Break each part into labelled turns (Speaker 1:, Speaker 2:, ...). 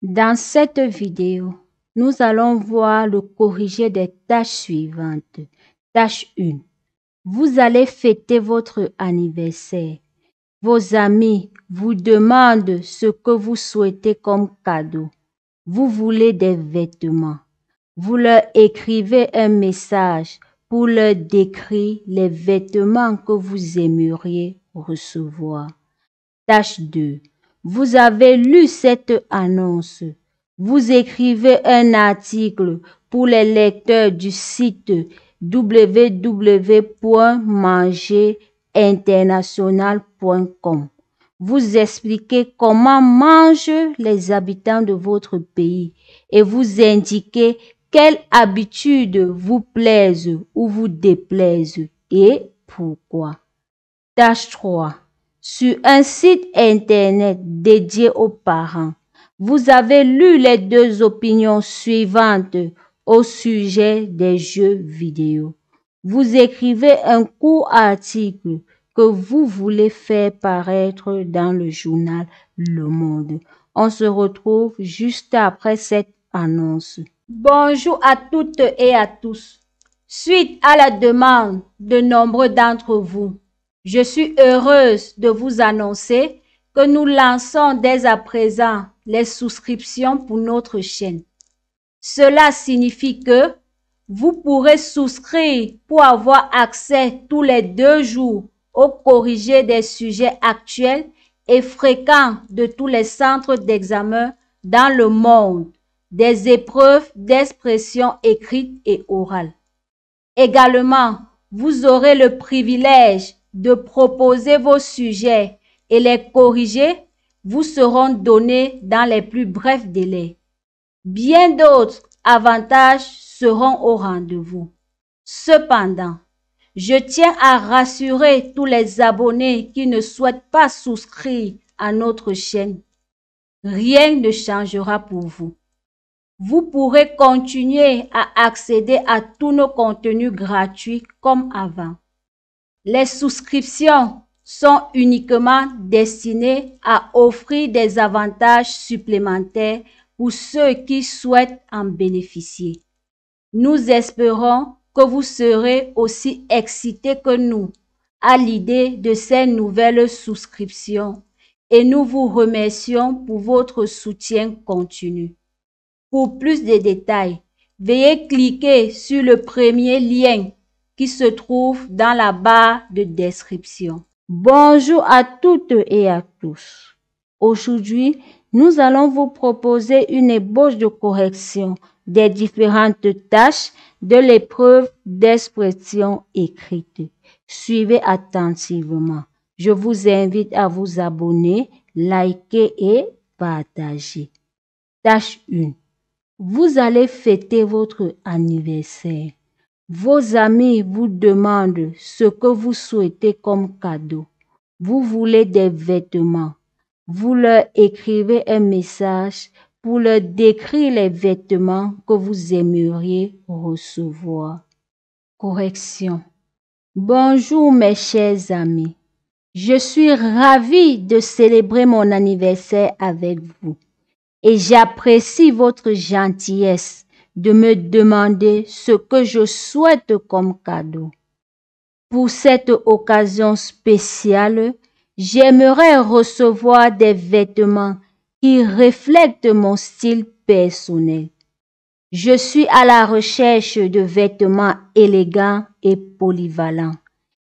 Speaker 1: Dans cette vidéo, nous allons voir le corrigé des tâches suivantes. Tâche 1. Vous allez fêter votre anniversaire. Vos amis vous demandent ce que vous souhaitez comme cadeau. Vous voulez des vêtements. Vous leur écrivez un message pour leur décrire les vêtements que vous aimeriez recevoir. Tâche 2. Vous avez lu cette annonce. Vous écrivez un article pour les lecteurs du site www.mangerinternational.com. Vous expliquez comment mangent les habitants de votre pays et vous indiquez quelles habitudes vous plaisent ou vous déplaisent et pourquoi. Tâche 3. Sur un site internet dédié aux parents, vous avez lu les deux opinions suivantes au sujet des jeux vidéo. Vous écrivez un court article que vous voulez faire paraître dans le journal Le Monde. On se retrouve juste après cette annonce. Bonjour à toutes et à tous. Suite à la demande de nombreux d'entre vous, je suis heureuse de vous annoncer que nous lançons dès à présent les souscriptions pour notre chaîne. Cela signifie que vous pourrez souscrire pour avoir accès tous les 2 jours au corrigé des sujets actuels et fréquents de tous les centres d'examen dans le monde, des épreuves d'expression écrite et orale. Également, vous aurez le privilège de proposer vos sujets et les corrigés vous seront donnés dans les plus brefs délais. Bien d'autres avantages seront au rendez-vous. Cependant, je tiens à rassurer tous les abonnés qui ne souhaitent pas souscrire à notre chaîne. Rien ne changera pour vous. Vous pourrez continuer à accéder à tous nos contenus gratuits comme avant. Les souscriptions sont uniquement destinées à offrir des avantages supplémentaires pour ceux qui souhaitent en bénéficier. Nous espérons que vous serez aussi excités que nous à l'idée de ces nouvelles souscriptions et nous vous remercions pour votre soutien continu. Pour plus de détails, veuillez cliquer sur le premier lien qui se trouve dans la barre de description. Bonjour à toutes et à tous. Aujourd'hui, nous allons vous proposer une ébauche de correction des différentes tâches de l'épreuve d'expression écrite. Suivez attentivement. Je vous invite à vous abonner, liker et partager. Tâche 1. Vous allez fêter votre anniversaire. Vos amis vous demandent ce que vous souhaitez comme cadeau. Vous voulez des vêtements. Vous leur écrivez un message pour leur décrire les vêtements que vous aimeriez recevoir. Correction. Bonjour mes chers amis. Je suis ravie de célébrer mon anniversaire avec vous. Et j'apprécie votre gentillesse de me demander ce que je souhaite comme cadeau. Pour cette occasion spéciale, j'aimerais recevoir des vêtements qui reflètent mon style personnel. Je suis à la recherche de vêtements élégants et polyvalents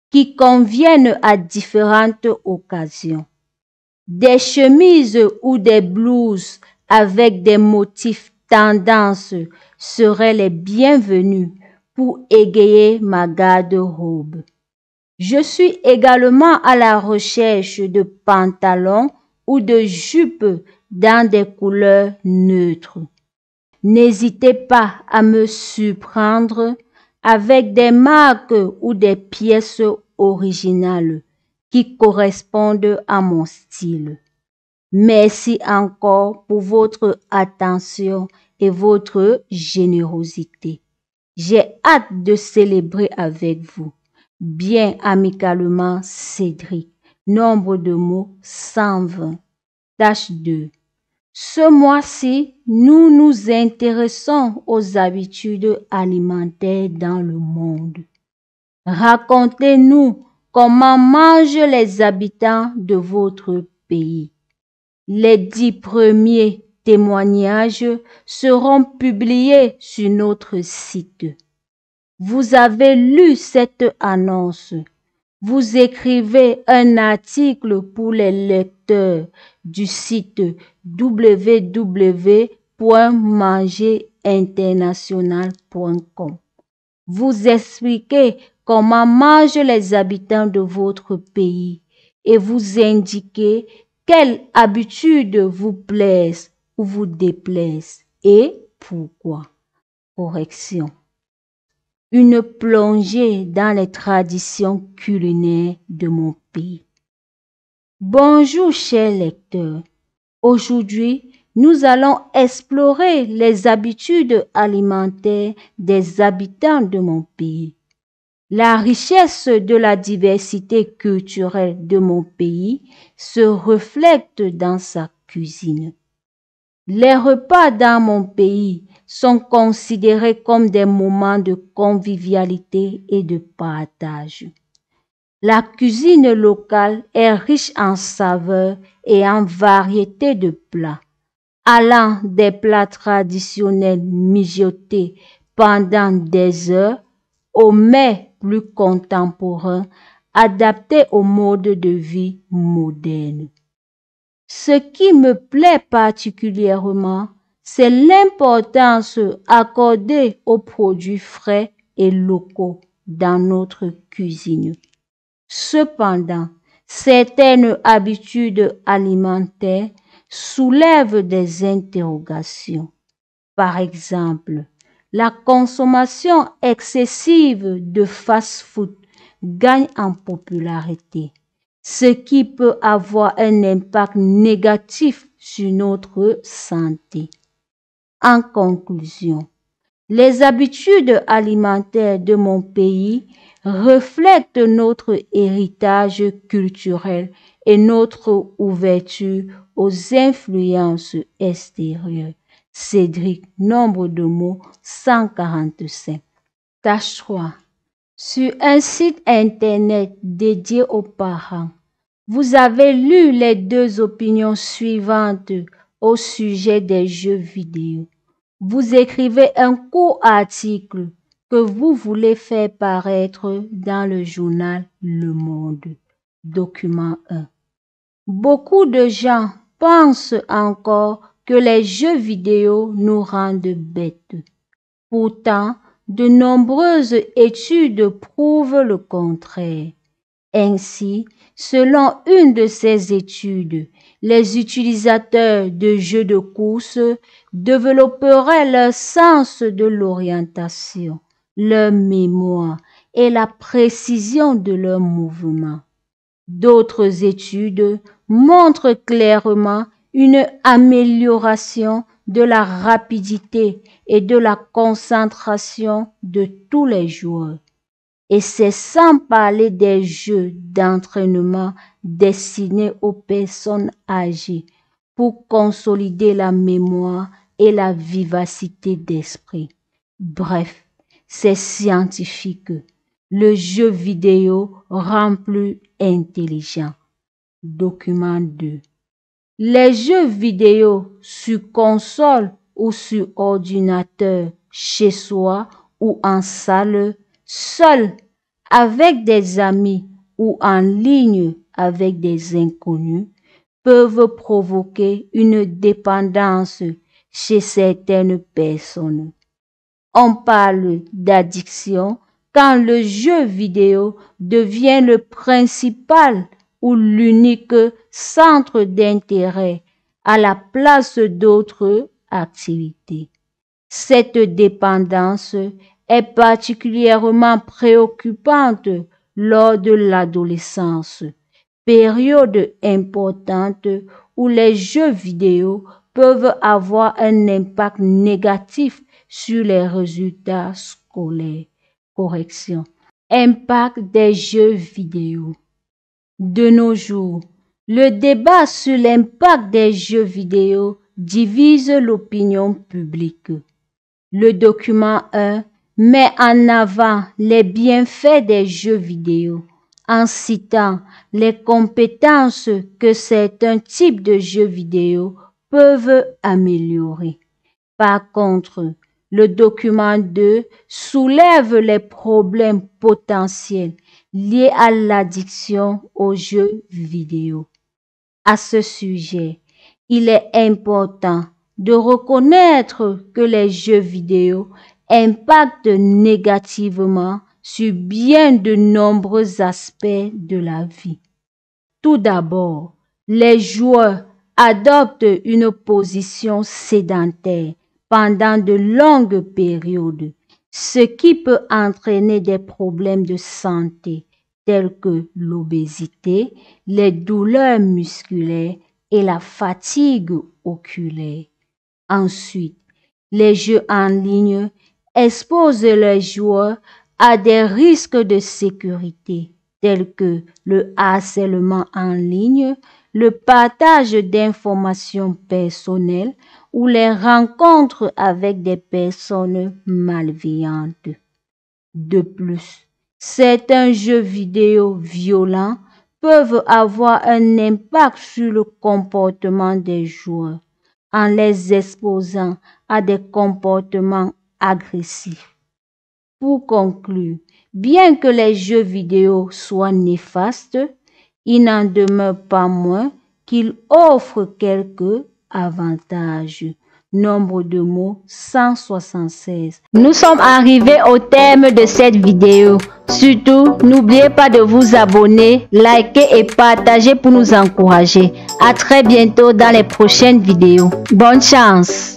Speaker 1: qui conviennent à différentes occasions. Des chemises ou des blouses avec des motifs tendance seraient les bienvenus pour égayer ma garde-robe. Je suis également à la recherche de pantalons ou de jupes dans des couleurs neutres. N'hésitez pas à me surprendre avec des marques ou des pièces originales qui correspondent à mon style. Merci encore pour votre attention et votre générosité. J'ai hâte de célébrer avec vous. Bien amicalement, Cédric. Nombre de mots 120. Tâche 2. Ce mois-ci, nous nous intéressons aux habitudes alimentaires dans le monde. Racontez-nous comment mangent les habitants de votre pays. Les 10 premiers témoignages seront publiés sur notre site. Vous avez lu cette annonce. Vous écrivez un article pour les lecteurs du site www.manjerinternational.com. Vous expliquez comment mangent les habitants de votre pays et vous indiquez quelles habitudes vous plaisent ou vous déplaisent et pourquoi. Correction. Une plongée dans les traditions culinaires de mon pays. Bonjour chers lecteurs. Aujourd'hui, nous allons explorer les habitudes alimentaires des habitants de mon pays. La richesse de la diversité culturelle de mon pays se reflète dans sa cuisine. Les repas dans mon pays sont considérés comme des moments de convivialité et de partage. La cuisine locale est riche en saveurs et en variétés de plats, allant des plats traditionnels mijotés pendant des heures aux mets plus contemporains adaptés au mode de vie moderne. Ce qui me plaît particulièrement, c'est l'importance accordée aux produits frais et locaux dans notre cuisine. Cependant, certaines habitudes alimentaires soulèvent des interrogations. Par exemple, la consommation excessive de fast-food gagne en popularité, ce qui peut avoir un impact négatif sur notre santé. En conclusion, les habitudes alimentaires de mon pays reflètent notre héritage culturel et notre ouverture aux influences extérieures. Cédric, nombre de mots 145. Tâche 3. Sur un site internet dédié aux parents, vous avez lu les 2 opinions suivantes au sujet des jeux vidéo. Vous écrivez un court article que vous voulez faire paraître dans le journal Le Monde. Document 1. Beaucoup de gens pensent encore que les jeux vidéo nous rendent bêtes. Pourtant, de nombreuses études prouvent le contraire. Ainsi, selon une de ces études, les utilisateurs de jeux de course développeraient leur sens de l'orientation, leur mémoire et la précision de leurs mouvements. D'autres études montrent clairement une amélioration de la rapidité et de la concentration de tous les joueurs. Et c'est sans parler des jeux d'entraînement destinés aux personnes âgées pour consolider la mémoire et la vivacité d'esprit. Bref, c'est scientifique. Le jeu vidéo rend plus intelligent. Document 2. Les jeux vidéo sur console ou sur ordinateur, chez soi ou en salle, seul, avec des amis ou en ligne avec des inconnus, peuvent provoquer une dépendance chez certaines personnes. On parle d'addiction quand le jeu vidéo devient le principal ou l'unique centre d'intérêt à la place d'autres activités. Cette dépendance est particulièrement préoccupante lors de l'adolescence, période importante où les jeux vidéo peuvent avoir un impact négatif sur les résultats scolaires. Correction. Impact des jeux vidéo. De nos jours, le débat sur l'impact des jeux vidéo divise l'opinion publique. Le document 1 met en avant les bienfaits des jeux vidéo en citant les compétences que certains types de jeux vidéo peuvent améliorer. Par contre, le document 2 soulève les problèmes potentiels liés à l'addiction aux jeux vidéo. À ce sujet, il est important de reconnaître que les jeux vidéo impactent négativement sur bien de nombreux aspects de la vie. Tout d'abord, les joueurs adoptent une position sédentaire pendant de longues périodes, ce qui peut entraîner des problèmes de santé tels que l'obésité, les douleurs musculaires et la fatigue oculaire. Ensuite, les jeux en ligne exposent les joueurs à des risques de sécurité tels que le harcèlement en ligne, le partage d'informations personnelles ou les rencontres avec des personnes malveillantes. De plus, certains jeux vidéo violents peuvent avoir un impact sur le comportement des joueurs en les exposant à des comportements agressifs. Pour conclure, bien que les jeux vidéo soient néfastes, il n'en demeure pas moins qu'ils offrent quelques avantages. Nombre de mots 176. Nous sommes arrivés au terme de cette vidéo. Surtout, n'oubliez pas de vous abonner, liker et partager pour nous encourager. À très bientôt dans les prochaines vidéos. Bonne chance!